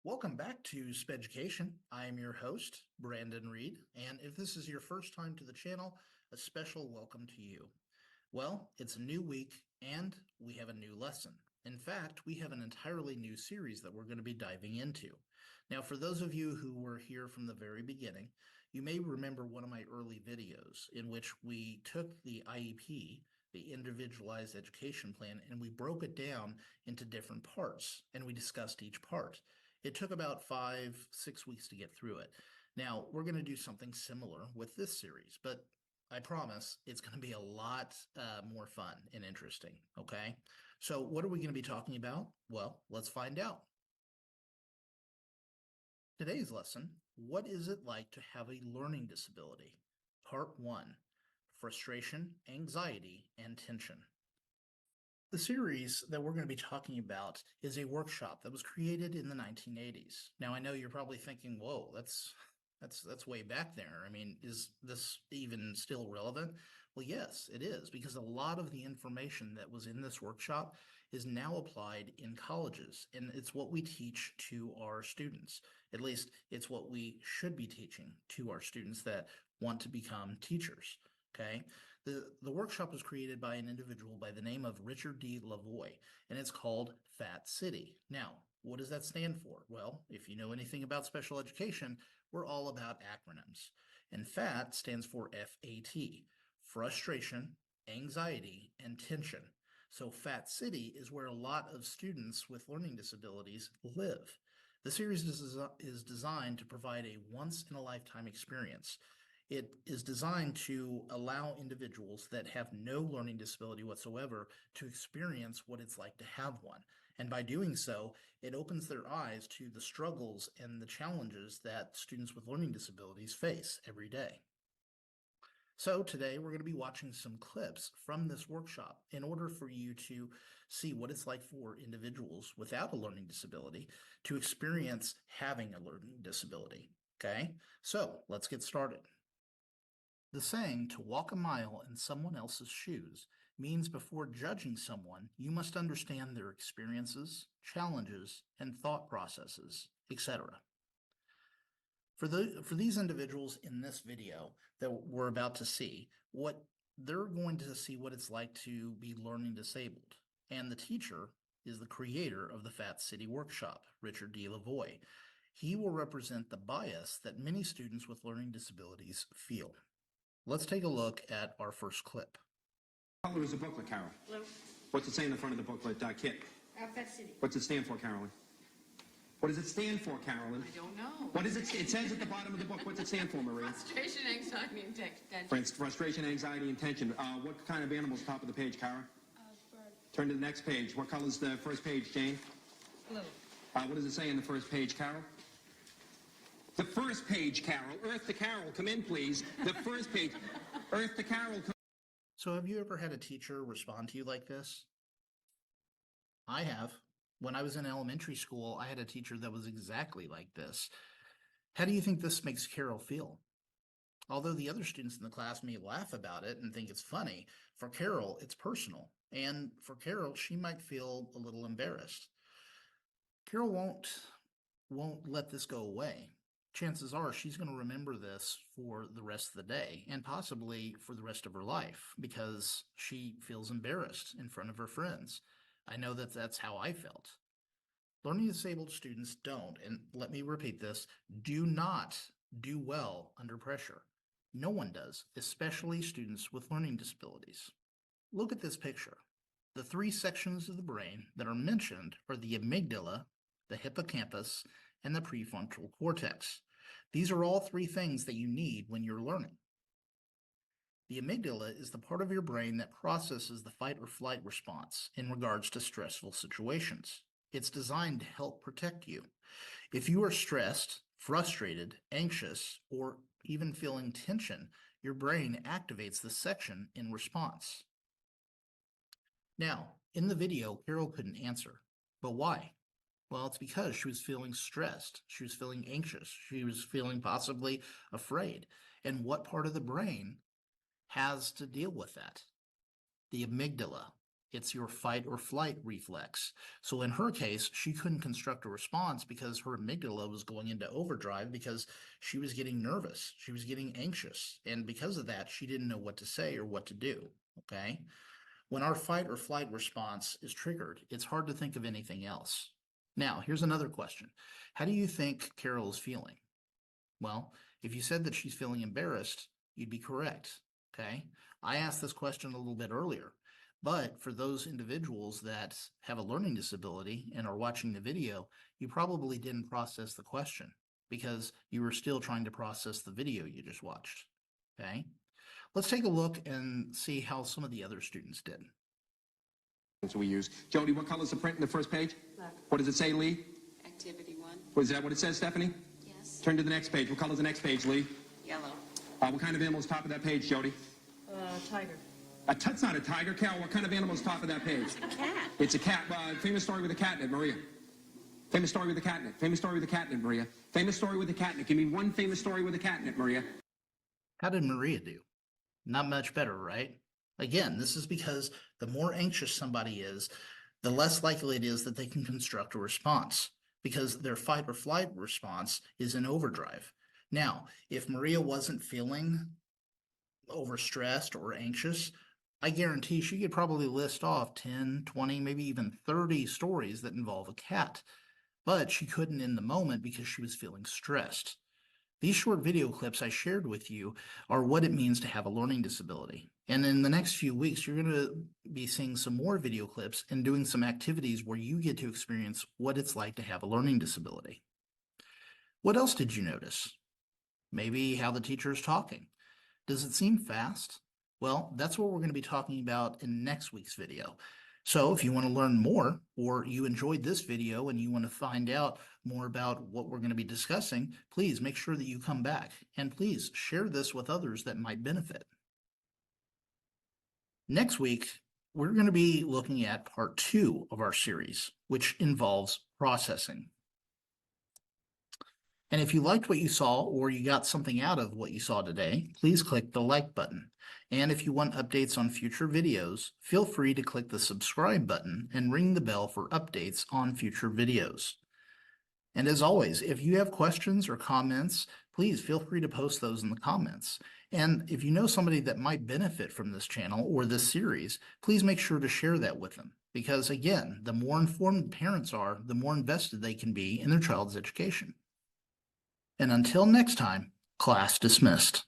Welcome back to Speducation. I am your host, Brandon Reed, and if this is your first time to the channel, a special welcome to you. Well, it's a new week and we have a new lesson. In fact, we have an entirely new series that we're going to be diving into. Now, for those of you who were here from the very beginning, you may remember one of my early videos in which we took the IEP, the Individualized Education Plan, and we broke it down into different parts, and we discussed each part. It took about 5-6 weeks to get through it. Now, we're going to do something similar with this series, but I promise it's going to be a lot more fun and interesting, okay? So what are we going to be talking about? Well, let's find out. Today's lesson, what is it like to have a learning disability? Part 1, frustration, anxiety, and tension. The series that we're going to be talking about is a workshop that was created in the 1980s. Now, I know you're probably thinking, whoa, that's way back there. I mean, is this even still relevant? Well, yes, it is, because a lot of the information that was in this workshop is now applied in colleges, and it's what we teach to our students. At least it's what we should be teaching to our students that want to become teachers, okay? The workshop was created by an individual by the name of Richard D. Lavoie, and it's called FAT City. Now, what does that stand for? Well, if you know anything about special education, we're all about acronyms. And FAT stands for F-A-T, frustration, anxiety, and tension. So FAT City is where a lot of students with learning disabilities live. The series is designed to provide a once-in-a-lifetime experience. It is designed to allow individuals that have no learning disability whatsoever to experience what it's like to have one. And by doing so, it opens their eyes to the struggles and the challenges that students with learning disabilities face every day. So today we're going to be watching some clips from this workshop in order for you to see what it's like for individuals without a learning disability to experience having a learning disability. Okay, so let's get started. The saying, to walk a mile in someone else's shoes, means before judging someone, you must understand their experiences, challenges, and thought processes, etc. For these individuals in this video that we're about to see, they're going to see what it's like to be learning disabled. And the teacher is the creator of the FAT City workshop, Richard D. Lavoie. He will represent the bias that many students with learning disabilities feel. Let's take a look at our first clip. What color is the booklet, Carol? Blue. What's it say in the front of the booklet, Kit? FAT City. What's it stand for, Carolyn? What does it stand for, Carolyn? I don't know. What does it? It says at the bottom of the book. What's it stand for, Marie? Frustration, anxiety, and tension. Frustration, anxiety, and tension. What kind of animal's top of the page, Kara? Bird. Turn to the next page. What color's the first page, Jane? Blue. What does it say in the first page, Carol? The first page, Carol. Earth to Carol. Come in, please. The first page. Earth to Carol. So have you ever had a teacher respond to you like this? I have. When I was in elementary school, I had a teacher that was exactly like this. How do you think this makes Carol feel? Although the other students in the class may laugh about it and think it's funny, for Carol, it's personal. And for Carol, she might feel a little embarrassed. Carol won't let this go away. Chances are she's going to remember this for the rest of the day and possibly for the rest of her life because she feels embarrassed in front of her friends. I know that that's how I felt. Learning disabled students don't, and let me repeat this, do not do well under pressure. No one does, especially students with learning disabilities. Look at this picture. The three sections of the brain that are mentioned are the amygdala, the hippocampus, and the prefrontal cortex. These are all three things that you need when you're learning. The amygdala is the part of your brain that processes the fight or flight response in regards to stressful situations. It's designed to help protect you. If you are stressed, frustrated, anxious, or even feeling tension, your brain activates this section in response. Now, in the video, Carol couldn't answer. But why? Well, it's because she was feeling stressed. She was feeling anxious. She was feeling possibly afraid. And what part of the brain has to deal with that? The amygdala. It's your fight or flight reflex. So in her case, she couldn't construct a response because her amygdala was going into overdrive because she was getting nervous. She was getting anxious. And because of that, she didn't know what to say or what to do. Okay. When our fight or flight response is triggered, it's hard to think of anything else. Now, here's another question. How do you think Carol is feeling? Well, if you said that she's feeling embarrassed, you'd be correct. Okay. I asked this question a little bit earlier. But for those individuals that have a learning disability and are watching the video, you probably didn't process the question because you were still trying to process the video you just watched. Okay. Let's take a look and see how some of the other students did. We use. Jody, what color is the print in the first page? Black. What does it say, Lee? Activity 1. Was that what it says, Stephanie? Yes. Turn to the next page. What color is the next page, Lee? Yellow. What kind of animal is top of that page, Jody? Tiger. That's not a tiger. Carol, what kind of animal is top of that page? A cat. It's a cat. Famous story with a cat in it, Maria. Famous story with a cat in it. Famous story with a cat in it, Maria. Famous story with a cat in it. Give me one famous story with a cat in it, Maria. How did Maria do? Not much better, right? Again, this is because the more anxious somebody is, the less likely it is that they can construct a response because their fight or flight response is in overdrive. Now, if Maria wasn't feeling overstressed or anxious, I guarantee she could probably list off 10, 20, maybe even 30 stories that involve a cat, but she couldn't in the moment because she was feeling stressed. These short video clips I shared with you are what it means to have a learning disability. And in the next few weeks, you're going to be seeing some more video clips and doing some activities where you get to experience what it's like to have a learning disability. What else did you notice? Maybe how the teacher is talking. Does it seem fast? Well, that's what we're going to be talking about in next week's video. So if you want to learn more, or you enjoyed this video and you want to find out more about what we're going to be discussing, please make sure that you come back and please share this with others that might benefit. Next week, we're going to be looking at part 2 of our series, which involves processing. And if you liked what you saw or you got something out of what you saw today, please click the like button. And if you want updates on future videos, feel free to click the subscribe button and ring the bell for updates on future videos. And as always, if you have questions or comments, please feel free to post those in the comments. And if you know somebody that might benefit from this channel or this series, please make sure to share that with them. Because again, the more informed parents are, the more invested they can be in their child's education. And until next time, class dismissed.